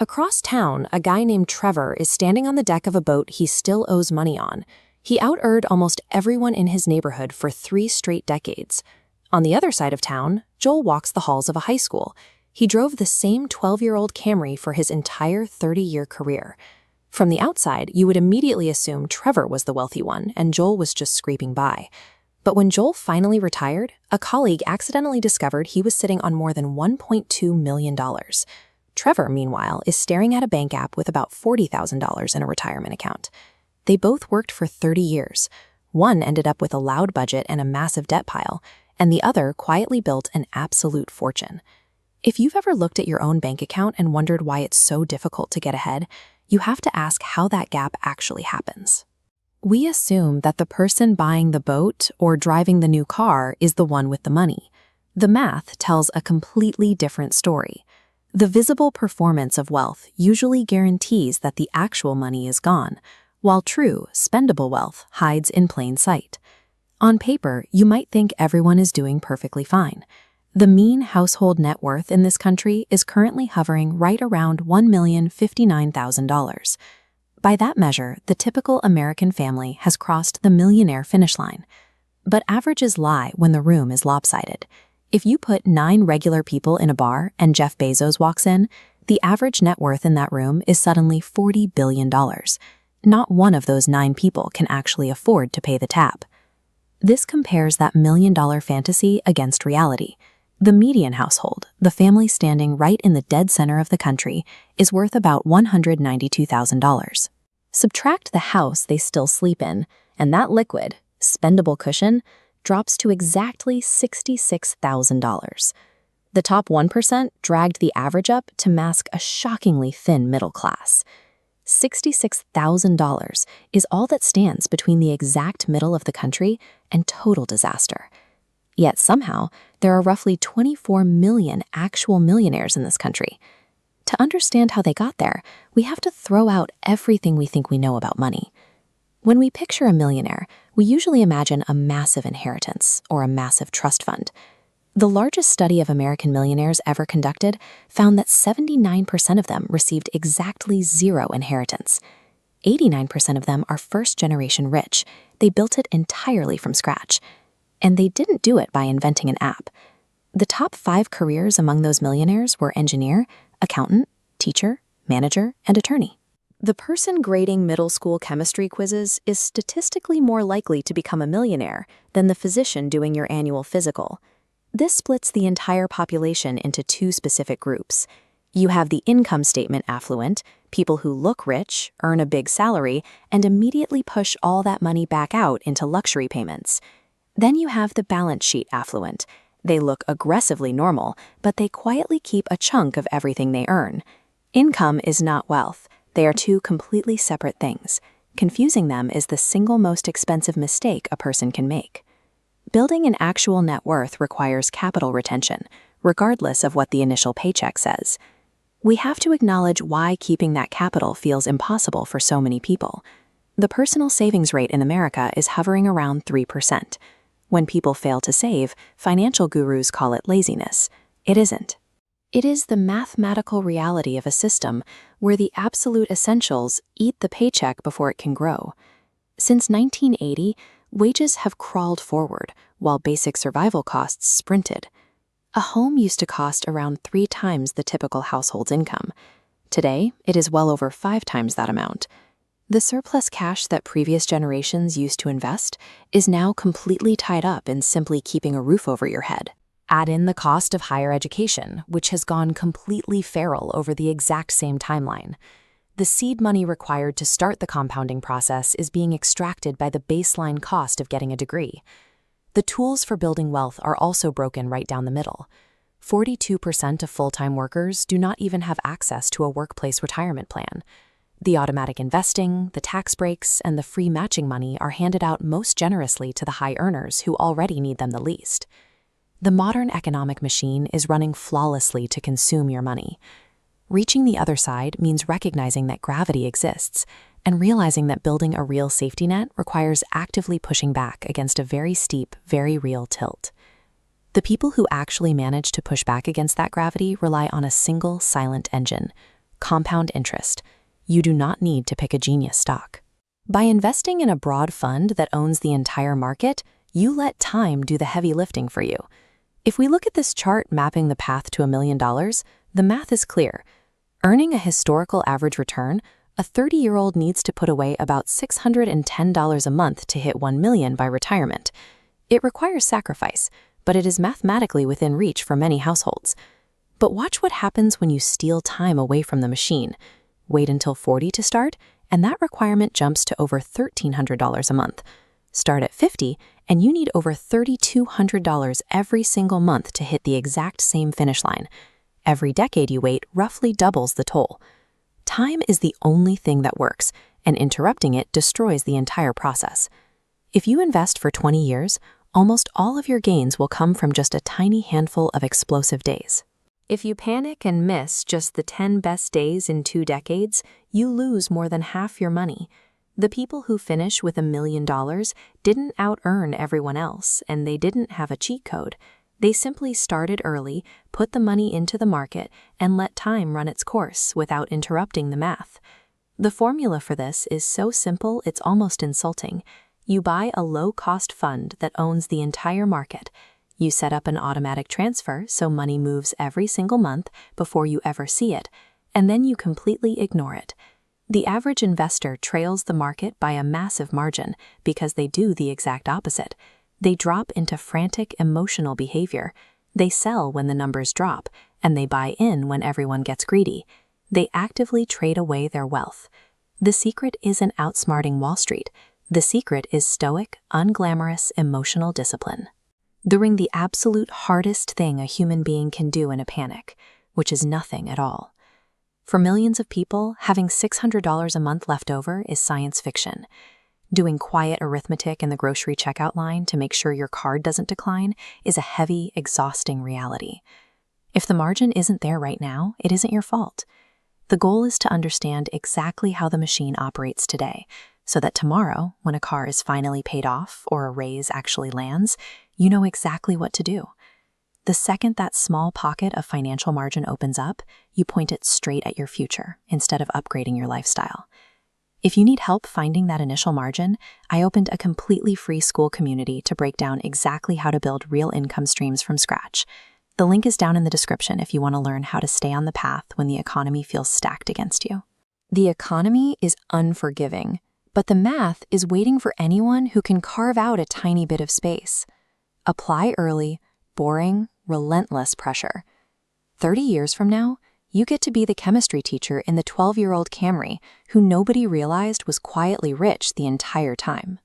Across town, a guy named Trevor is standing on the deck of a boat he still owes money on. He out-earned almost everyone in his neighborhood for 3 straight decades. On the other side of town, Joel walks the halls of a high school. He drove the same 12-year-old Camry for his entire 30-year career. From the outside, you would immediately assume Trevor was the wealthy one and Joel was just scraping by. But when Joel finally retired, a colleague accidentally discovered he was sitting on more than $1.2 million. Trevor, meanwhile, is staring at a bank app with about $40,000 in a retirement account. They both worked for 30 years. One ended up with a loud budget and a massive debt pile, and the other quietly built an absolute fortune. If you've ever looked at your own bank account and wondered why it's so difficult to get ahead, you have to ask how that gap actually happens. We assume that the person buying the boat or driving the new car is the one with the money. The math tells a completely different story. The visible performance of wealth usually guarantees that the actual money is gone, while true, spendable wealth hides in plain sight. On paper, you might think everyone is doing perfectly fine. The mean household net worth in this country is currently hovering right around $1,059,000. By that measure, the typical American family has crossed the millionaire finish line. But averages lie when the room is lopsided. If you put 9 regular people in a bar and Jeff Bezos walks in, the average net worth in that room is suddenly $40 billion. Not one of those 9 people can actually afford to pay the tab. This compares that million-dollar fantasy against reality. The median household, the family standing right in the dead center of the country, is worth about $192,000. Subtract the house they still sleep in, and that liquid, spendable cushion drops to exactly $66,000. The top 1% dragged the average up to mask a shockingly thin middle class. $66,000 is all that stands between the exact middle of the country and total disaster. Yet somehow, there are roughly 24 million actual millionaires in this country. To understand how they got there, we have to throw out everything we think we know about money. When we picture a millionaire, we usually imagine a massive inheritance or a massive trust fund. The largest study of American millionaires ever conducted found that 79% of them received exactly 0 inheritance. 89% of them are first-generation rich. They built it entirely from scratch. And they didn't do it by inventing an app. The top 5 careers among those millionaires were engineer, accountant, teacher, manager, and attorney. The person grading middle school chemistry quizzes is statistically more likely to become a millionaire than the physician doing your annual physical. This splits the entire population into 2 specific groups. You have the income statement affluent, people who look rich, earn a big salary, and immediately push all that money back out into luxury payments. Then you have the balance sheet affluent. They look aggressively normal, but they quietly keep a chunk of everything they earn. Income is not wealth. They are 2 completely separate things. Confusing them is the single most expensive mistake a person can make. Building an actual net worth requires capital retention, regardless of what the initial paycheck says. We have to acknowledge why keeping that capital feels impossible for so many people. The personal savings rate in America is hovering around 3%. When people fail to save, financial gurus call it laziness. It isn't. It is the mathematical reality of a system where the absolute essentials eat the paycheck before it can grow. Since 1980, wages have crawled forward while basic survival costs sprinted. A home used to cost around 3 times the typical household's income. Today, it is well over 5 times that amount. The surplus cash that previous generations used to invest is now completely tied up in simply keeping a roof over your head. Add in the cost of higher education, which has gone completely feral over the exact same timeline. The seed money required to start the compounding process is being extracted by the baseline cost of getting a degree. The tools for building wealth are also broken right down the middle. 42% of full-time workers do not even have access to a workplace retirement plan. The automatic investing, the tax breaks, and the free matching money are handed out most generously to the high earners who already need them the least. The modern economic machine is running flawlessly to consume your money. Reaching the other side means recognizing that gravity exists and realizing that building a real safety net requires actively pushing back against a very steep, very real tilt. The people who actually manage to push back against that gravity rely on a single silent engine: compound interest. You do not need to pick a genius stock. By investing in a broad fund that owns the entire market, you let time do the heavy lifting for you. If we look at this chart mapping the path to $1 million, the math is clear. Earning a historical average return, a 30-year-old needs to put away about $610 a month to hit $1 million by retirement. It requires sacrifice, but it is mathematically within reach for many households. But watch what happens when you steal time away from the machine. Wait until 40 to start, and that requirement jumps to over $1,300 a month. Start at 50, and you need over $3,200 every single month to hit the exact same finish line. Every decade you wait roughly doubles the toll. Time is the only thing that works, and interrupting it destroys the entire process. If you invest for 20 years, almost all of your gains will come from just a tiny handful of explosive days. If you panic and miss just the 10 best days in 2 decades, you lose more than half your money. The people who finish with $1 million didn't out-earn everyone else, and they didn't have a cheat code. They simply started early, put the money into the market, and let time run its course without interrupting the math. The formula for this is so simple it's almost insulting. You buy a low-cost fund that owns the entire market. You set up an automatic transfer so money moves every single month before you ever see it, and then you completely ignore it. The average investor trails the market by a massive margin because they do the exact opposite. They drop into frantic emotional behavior. They sell when the numbers drop, and they buy in when everyone gets greedy. They actively trade away their wealth. The secret isn't outsmarting Wall Street. The secret is stoic, unglamorous, emotional discipline. Doing the absolute hardest thing a human being can do in a panic, which is nothing at all. For millions of people, having $600 a month left over is science fiction. Doing quiet arithmetic in the grocery checkout line to make sure your card doesn't decline is a heavy, exhausting reality. If the margin isn't there right now, it isn't your fault. The goal is to understand exactly how the machine operates today, so that tomorrow, when a car is finally paid off or a raise actually lands, you know exactly what to do. The second that small pocket of financial margin opens up, you point it straight at your future instead of upgrading your lifestyle. If you need help finding that initial margin, I opened a completely free school community to break down exactly how to build real income streams from scratch. The link is down in the description if you want to learn how to stay on the path when the economy feels stacked against you. The economy is unforgiving, but the math is waiting for anyone who can carve out a tiny bit of space. Apply early, boring, relentless pressure. 30 years from now, you get to be the chemistry teacher in the 12-year-old Camry who nobody realized was quietly rich the entire time.